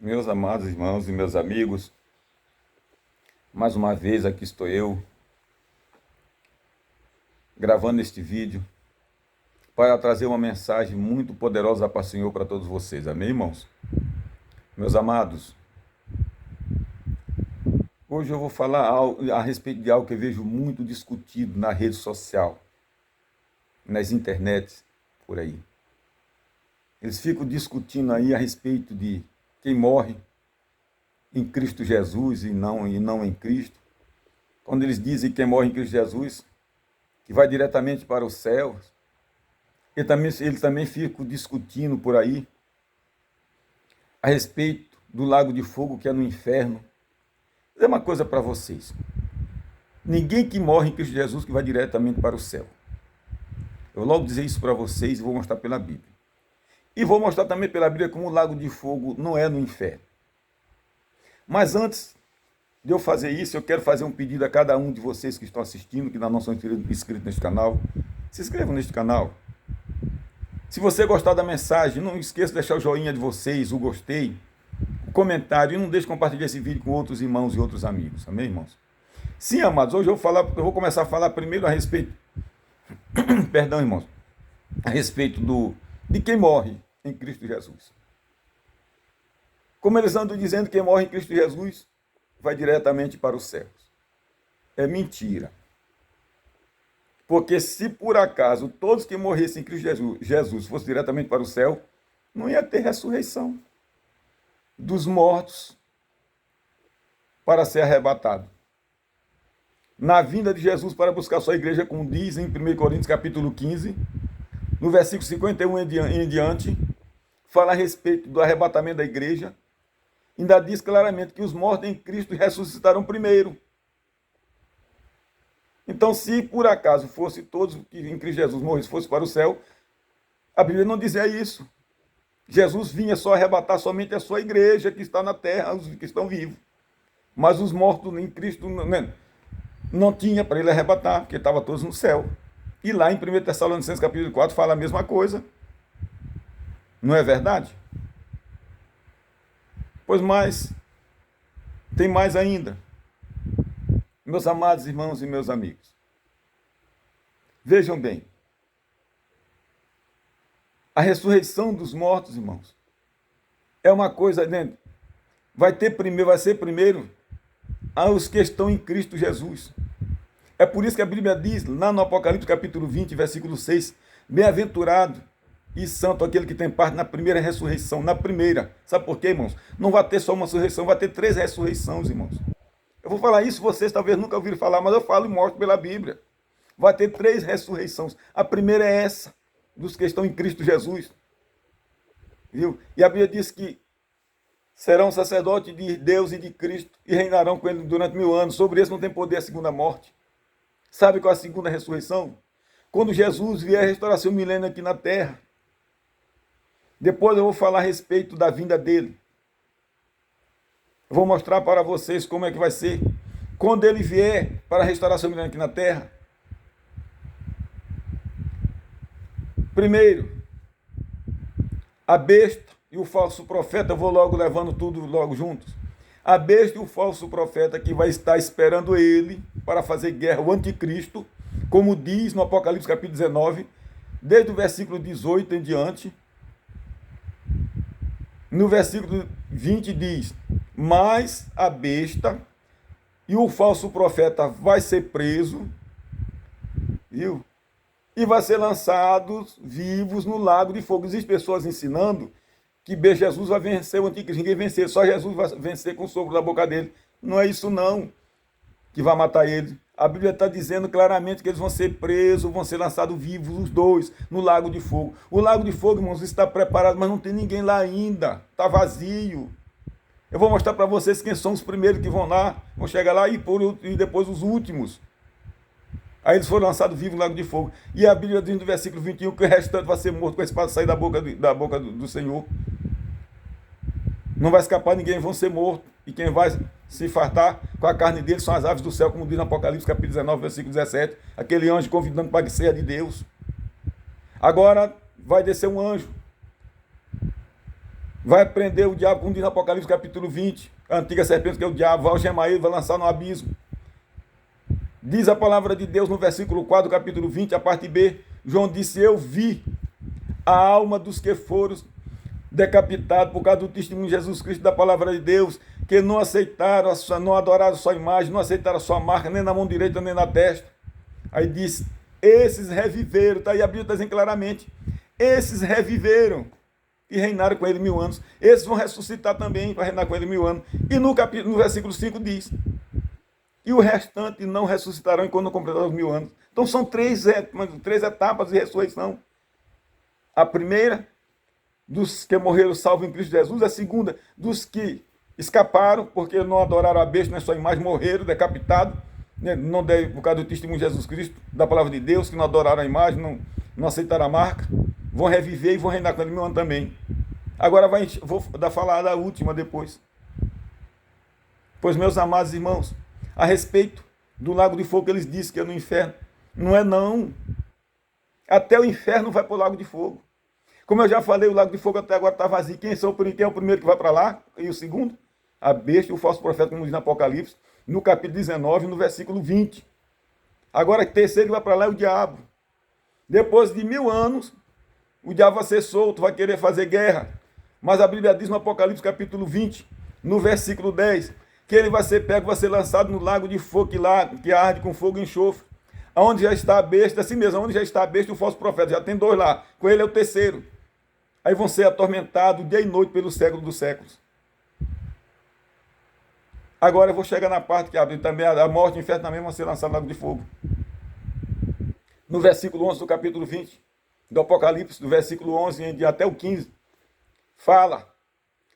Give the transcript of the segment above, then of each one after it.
Meus amados irmãos e meus amigos, mais uma vez aqui estou eu, gravando este vídeo para trazer uma mensagem muito poderosa para o Senhor, para todos vocês. Amém, irmãos? Meus amados, hoje eu vou falar a respeito de algo que eu vejo muito discutido na rede social, nas internets, por aí. Eles ficam discutindo aí a respeito de quem morre em Cristo Jesus e não em Cristo. Quando eles dizem que quem morre em Cristo Jesus, que vai diretamente para os céus, eles também ficam discutindo por aí a respeito do lago de fogo que é no inferno. Vou dizer uma coisa para vocês. Ninguém que morre em Cristo Jesus que vai diretamente para o céu. Eu vou logo dizer isso para vocês e vou mostrar pela Bíblia. E vou mostrar também pela Bíblia como o lago de fogo não é no inferno. Mas antes de eu fazer isso, eu quero fazer um pedido a cada um de vocês que estão assistindo, que ainda não são inscritos neste canal. Se inscrevam neste canal. Se você gostar da mensagem, não esqueça de deixar o joinha de vocês, o gostei, o comentário, e não deixe de compartilhar esse vídeo com outros irmãos e outros amigos. Amém, irmãos? Sim, amados, hoje eu vou começar a falar primeiro a respeito, perdão, irmãos, a respeito de quem morre em Cristo Jesus. Como eles andam dizendo que quem morre em Cristo Jesus vai diretamente para os céus. É mentira. Porque se por acaso todos que morressem em Cristo Jesus fossem diretamente para o céu, não ia ter ressurreição dos mortos para ser arrebatado. Na vinda de Jesus para buscar sua igreja, como diz em 1 Coríntios capítulo 15, no versículo 51 em diante, fala a respeito do arrebatamento da igreja, ainda diz claramente que os mortos em Cristo ressuscitarão primeiro. Então, se por acaso fosse todos que em Cristo Jesus morressem fossem para o céu, a Bíblia não dizia isso. Jesus vinha só arrebatar somente a sua igreja que está na terra, os que estão vivos. Mas os mortos em Cristo não tinha para ele arrebatar, porque estavam todos no céu. E lá em 1 Tessalonicenses capítulo 4 fala a mesma coisa. Não é verdade? Pois mais, tem mais ainda. Meus amados irmãos e meus amigos, vejam bem, a ressurreição dos mortos, irmãos, é uma coisa, né? Vai ser primeiro aos que estão em Cristo Jesus. É por isso que a Bíblia diz, lá no Apocalipse capítulo 20, versículo 6, bem-aventurado e santo aquele que tem parte na primeira ressurreição, na primeira. Sabe por quê, irmãos? Não vai ter só uma ressurreição, vai ter 3 ressurreições, irmãos. Eu vou falar isso, vocês talvez nunca ouviram falar, mas eu falo e mostro pela Bíblia. Vai ter 3 ressurreições. A primeira é essa, dos que estão em Cristo Jesus. Viu? E a Bíblia diz que serão sacerdotes de Deus e de Cristo e reinarão com ele durante 1000 anos. Sobre isso não tem poder a segunda morte. Sabe qual é a segunda ressurreição? Quando Jesus vier restaurar seu milênio aqui na terra. Depois eu vou falar a respeito da vinda dele. Eu vou mostrar para vocês como é que vai ser. Quando ele vier para restaurar seu milênio aqui na terra. Primeiro, a besta e o falso profeta, eu vou logo levando tudo logo juntos. A besta e o falso profeta que vai estar esperando ele para fazer guerra, o anticristo, como diz no Apocalipse capítulo 19, desde o versículo 18 em diante. No versículo 20 diz, mas a besta e o falso profeta vai ser preso, viu? E vai ser lançados vivos no lago de fogo. Existem pessoas ensinando que Jesus vai vencer o anticristo. Ninguém vencer, só Jesus vai vencer com o sopro da boca dele. Não é isso não que vai matar ele. A Bíblia está dizendo claramente que eles vão ser presos, vão ser lançados vivos, os dois, no lago de fogo. O lago de fogo, irmãos, está preparado, mas não tem ninguém lá ainda. Está vazio. Eu vou mostrar para vocês quem são os primeiros que vão lá, vão chegar lá e depois os últimos. Aí eles foram lançados vivos no lago de fogo. E a Bíblia diz no versículo 21 que o restante vai ser morto com a espada sair da boca do Senhor. Não vai escapar ninguém, vão ser mortos. E quem vai se fartar com a carne deles são as aves do céu, como diz no Apocalipse capítulo 19, versículo 17. Aquele anjo convidando para a ceia de Deus. Agora vai descer um anjo Vai prender o diabo, como diz no Apocalipse capítulo 20, a antiga serpente que é o diabo, vai algemar ele, vai lançar no abismo. Diz a palavra de Deus no versículo 4 do capítulo 20, a parte B, João disse, eu vi a alma dos que foram decapitados por causa do testemunho de Jesus Cristo, da palavra de Deus, que não aceitaram, não adoraram a sua imagem, não aceitaram a sua marca, nem na mão direita, nem na testa. Aí diz, esses reviveram, está aí a Bíblia está dizendo claramente, esses reviveram e reinaram com ele 1000 anos. Esses vão ressuscitar também para reinar com ele 1000 anos. E no versículo 5 diz, e o restante não ressuscitarão enquanto não completar os 1000 anos. Então são três etapas de ressurreição. A primeira, dos que morreram salvos em Cristo Jesus. A segunda, dos que escaparam, porque não adoraram a besta na sua imagem, morreram decapitados, né? Não deve, por causa do testemunho de Jesus Cristo, da palavra de Deus, que não adoraram a imagem, não aceitaram a marca, vão reviver e vão reinar com ele 1000 anos também. Agora vou falar da última depois. Pois, meus amados irmãos, a respeito do lago de fogo que eles dizem que é no inferno, não é não. Até o inferno vai para o lago de fogo. Como eu já falei, o lago de fogo até agora está vazio. Quem é o primeiro que vai para lá? E o segundo? A besta e o falso profeta, como diz no Apocalipse, no capítulo 19, no versículo 20. Agora, o terceiro que vai para lá é o diabo. Depois de 1000 anos, o diabo vai ser solto, vai querer fazer guerra. Mas a Bíblia diz no Apocalipse capítulo 20, no versículo 10, que ele vai ser pego, vai ser lançado no lago de fogo que arde com fogo e enxofre. Onde já está a besta, assim mesmo, onde já está a besta e o falso profeta, já tem 2 lá, com ele é o terceiro. Aí vão ser atormentados dia e noite pelo século dos séculos. Agora eu vou chegar na parte que abre também a morte e o inferno também vão ser lançados no lago de fogo. No versículo 11 do capítulo 20 do Apocalipse, do versículo 11 até o 15, fala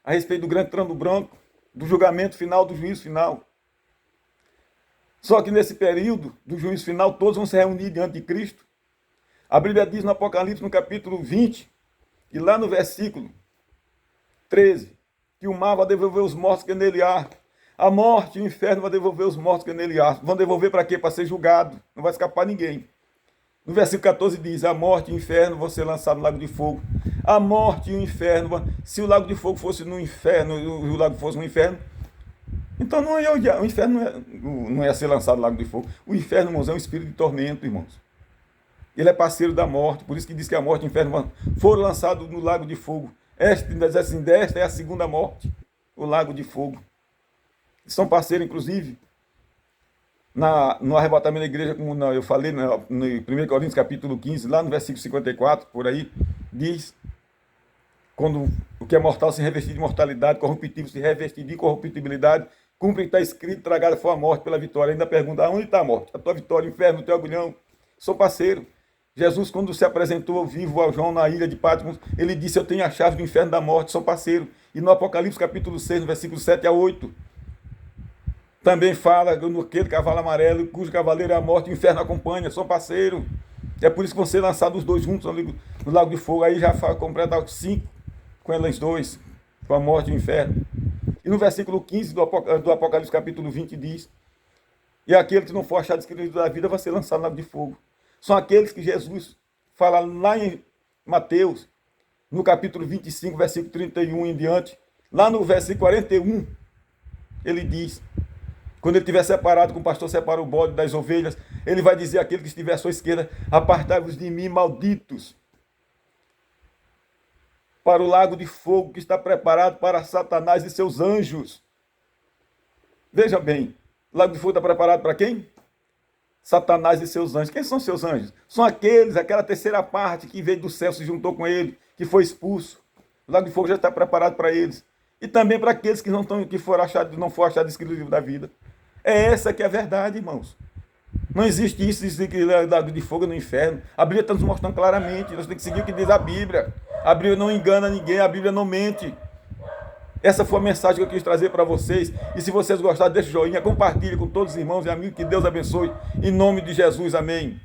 a respeito do grande trono branco, do julgamento final, do juízo final. Só que nesse período do juízo final, todos vão se reunir diante de Cristo. A Bíblia diz no Apocalipse, no capítulo 20, e lá no versículo 13, que o mar vai devolver os mortos que nele há. A morte e o inferno vai devolver os mortos que nele há. Vão devolver para quê? Para ser julgado. Não vai escapar ninguém. No versículo 14 diz, a morte e o inferno vão ser lançados no lago de fogo. A morte e o inferno, se o lago de fogo fosse no inferno, o lago fosse no inferno, então não ia odiar. O inferno não ia ser lançado no lago de fogo. O inferno, irmãos, é um espírito de tormento, irmãos. Ele é parceiro da morte, por isso que diz que a morte e o inferno foram lançados no lago de fogo. Esta é a segunda morte, o lago de fogo. São parceiros, inclusive, no arrebatamento da igreja, como eu falei no 1 Coríntios capítulo 15, lá no versículo 54, por aí, diz, quando o que é mortal se revestir de mortalidade, corruptível se revestir de corruptibilidade, cumpre o que está escrito, tragada foi a morte pela vitória. Ainda pergunta, aonde está a morte? A tua vitória, o inferno, o teu agulhão. Sou parceiro. Jesus, quando se apresentou vivo ao João na ilha de Patmos, ele disse, eu tenho a chave do inferno da morte, sou parceiro. E no Apocalipse capítulo 6, no versículo 7 a 8, também fala naquele cavalo amarelo, cujo cavaleiro é a morte, o inferno acompanha, sou parceiro. É por isso que vão ser lançados os dois juntos no lago de fogo. Aí já completa 5 com eles dois, com a morte e o inferno. E no versículo 15 do Apocalipse capítulo 20 diz, e aquele que não for achado escrito da vida vai ser lançado no lago de fogo. São aqueles que Jesus fala lá em Mateus, no capítulo 25, versículo 31 em diante, lá no versículo 41, ele diz, quando ele estiver separado, como o pastor separa o bode das ovelhas, ele vai dizer àquele que estiver à sua esquerda, apartai-vos de mim, malditos, para o lago de fogo que está preparado para Satanás e seus anjos. Veja bem, o lago de fogo está preparado para quem? Satanás e seus anjos. Quem são seus anjos? São aquela terceira parte que veio do céu, se juntou com ele, que foi expulso. O lago de fogo já está preparado para eles. E também para aqueles que não foram achados escrito no livro da vida. É essa que é a verdade, irmãos. Não existe isso que lago de fogo no inferno. A Bíblia está nos mostrando claramente. Nós temos que seguir o que diz a Bíblia. A Bíblia não engana ninguém, a Bíblia não mente. Essa foi a mensagem que eu quis trazer para vocês. E se vocês gostaram, deixa o joinha, compartilhe com todos os irmãos e amigos. Que Deus abençoe. Em nome de Jesus, amém.